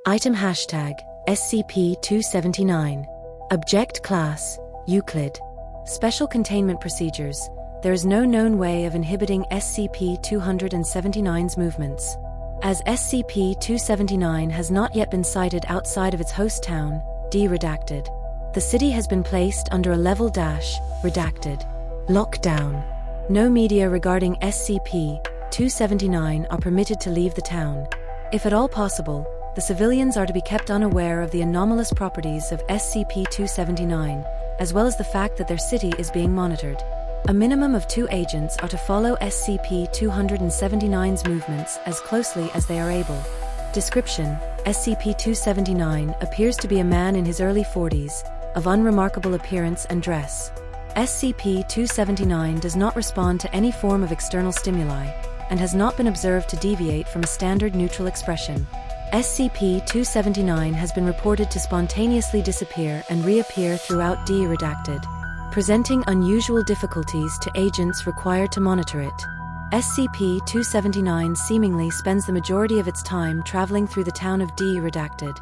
Item hashtag SCP-279. Object Class Euclid. Special Containment Procedures. There is no known way of inhibiting SCP-279's movements. As SCP-279 has not yet been sighted outside of its host town, D-redacted. The city has been placed under a level -redacted lockdown. No media regarding SCP-279 are permitted to leave the town. If at all possible, the civilians are to be kept unaware of the anomalous properties of SCP-279, as well as the fact that their city is being monitored. A minimum of 2 agents are to follow SCP-279's movements as closely as they are able. Description: SCP-279 appears to be a man in his early 40s, of unremarkable appearance and dress. SCP-279 does not respond to any form of external stimuli, and has not been observed to deviate from a standard neutral expression. SCP-279 has been reported to spontaneously disappear and reappear throughout D-redacted, presenting unusual difficulties to agents required to monitor it. SCP-279 seemingly spends the majority of its time traveling through the town of D-redacted.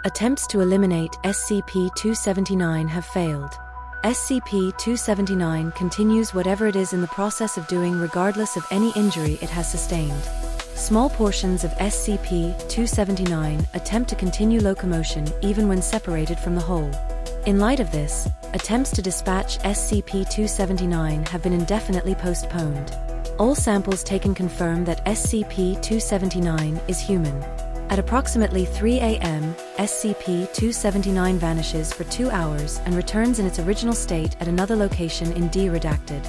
Attempts to eliminate SCP-279 have failed. SCP-279 continues whatever it is in the process of doing regardless of any injury it has sustained. Small portions of SCP-279 attempt to continue locomotion even when separated from the whole. In light of this, attempts to dispatch SCP-279 have been indefinitely postponed. All samples taken confirm that SCP-279 is human. At approximately 3 a.m., SCP-279 vanishes for 2 hours and returns in its original state at another location in D-redacted.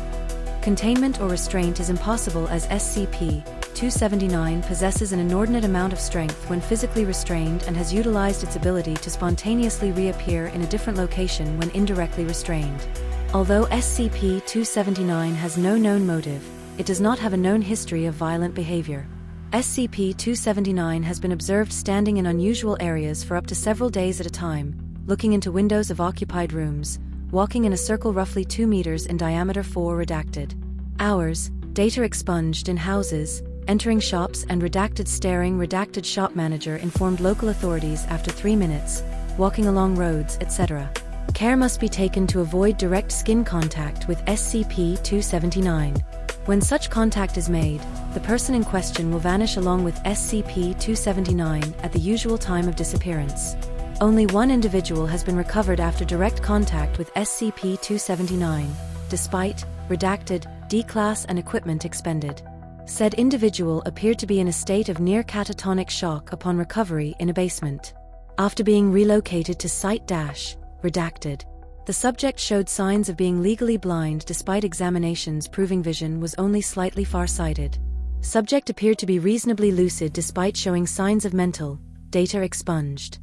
Containment or restraint is impossible as SCP-279 possesses an inordinate amount of strength when physically restrained and has utilized its ability to spontaneously reappear in a different location when indirectly restrained. Although SCP-279 has no known motive, it does not have a known history of violent behavior. SCP-279 has been observed standing in unusual areas for up to several days at a time, looking into windows of occupied rooms, walking in a circle roughly 2 meters in diameter 4 redacted hours, data expunged in houses, entering shops and redacted staring redacted shop manager informed local authorities after 3 minutes, walking along roads, etc. Care must be taken to avoid direct skin contact with SCP-279. When such contact is made, the person in question will vanish along with SCP-279 at the usual time of disappearance. Only one individual has been recovered after direct contact with SCP-279, despite redacted D-class and equipment expended. Said individual appeared to be in a state of near catatonic shock upon recovery in a basement. After being relocated to Site-redacted, the subject showed signs of being legally blind despite examinations proving vision was only slightly far-sighted. Subject appeared to be reasonably lucid despite showing signs of mental. Data expunged.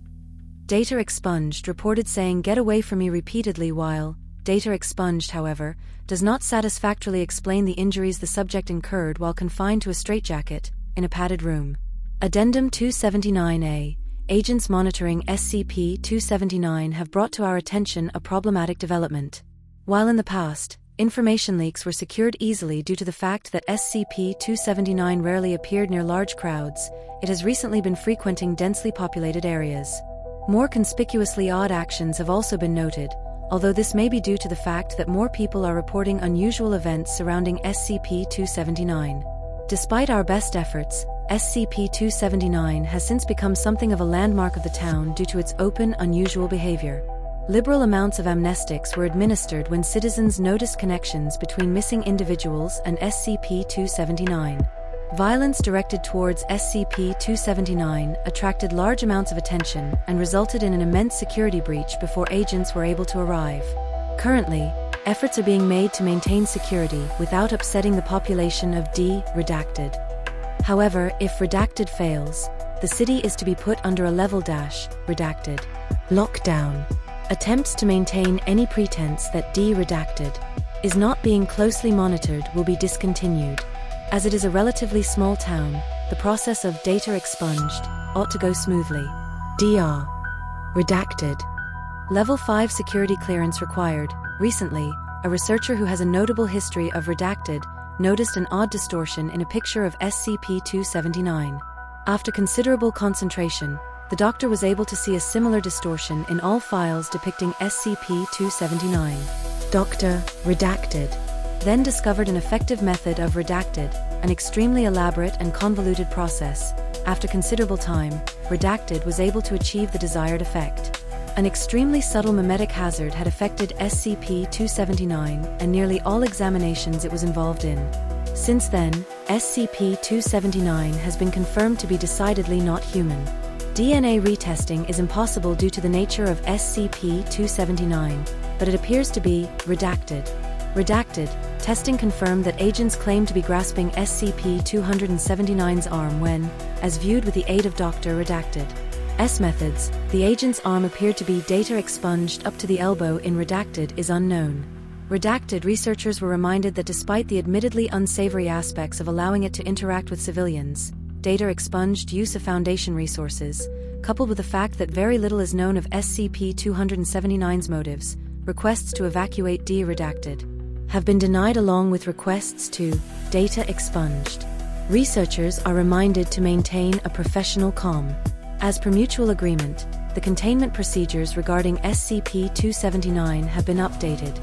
Data expunged reported saying "get away from me" repeatedly while data expunged, however, does not satisfactorily explain the injuries the subject incurred while confined to a straitjacket in a padded room. Addendum 279A. Agents monitoring SCP-279 have brought to our attention a problematic development. While in the past, information leaks were secured easily due to the fact that SCP-279 rarely appeared near large crowds, it has recently been frequenting densely populated areas. More conspicuously odd actions have also been noted, although this may be due to the fact that more people are reporting unusual events surrounding SCP-279. Despite our best efforts, SCP-279 has since become something of a landmark of the town due to its open, unusual behavior. Liberal amounts of amnestics were administered when citizens noticed connections between missing individuals and SCP-279. Violence directed towards SCP-279 attracted large amounts of attention and resulted in an immense security breach before agents were able to arrive. Currently, efforts are being made to maintain security without upsetting the population of D-redacted. However, if redacted fails, the city is to be put under a level -redacted lockdown. Attempts to maintain any pretense that D-redacted is not being closely monitored will be discontinued. As it is a relatively small town, the process of data expunged ought to go smoothly. Dr. Redacted. Level 5 security clearance required. Recently, a researcher who has a notable history of redacted noticed an odd distortion in a picture of SCP-279. After considerable concentration, the doctor was able to see a similar distortion in all files depicting SCP-279. Dr. Redacted then discovered an effective method of Redacted, an extremely elaborate and convoluted process. After considerable time, Redacted was able to achieve the desired effect. An extremely subtle memetic hazard had affected SCP-279 and nearly all examinations it was involved in. Since then, SCP-279 has been confirmed to be decidedly not human. DNA retesting is impossible due to the nature of SCP-279, but it appears to be redacted. Redacted testing confirmed that agents claim to be grasping SCP-279's arm when, as viewed with the aid of Dr. Redacted's methods, the agent's arm appeared to be data expunged up to the elbow in Redacted is unknown. Redacted researchers were reminded that despite the admittedly unsavory aspects of allowing it to interact with civilians, data expunged use of Foundation resources, coupled with the fact that very little is known of SCP-279's motives, requests to evacuate Redacted have been denied along with requests to data expunged. Researchers are reminded to maintain a professional calm. As per mutual agreement, the containment procedures regarding SCP-279 have been updated.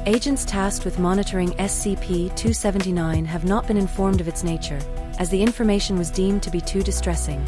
Agents tasked with monitoring SCP-279 have not been informed of its nature, as the information was deemed to be too distressing.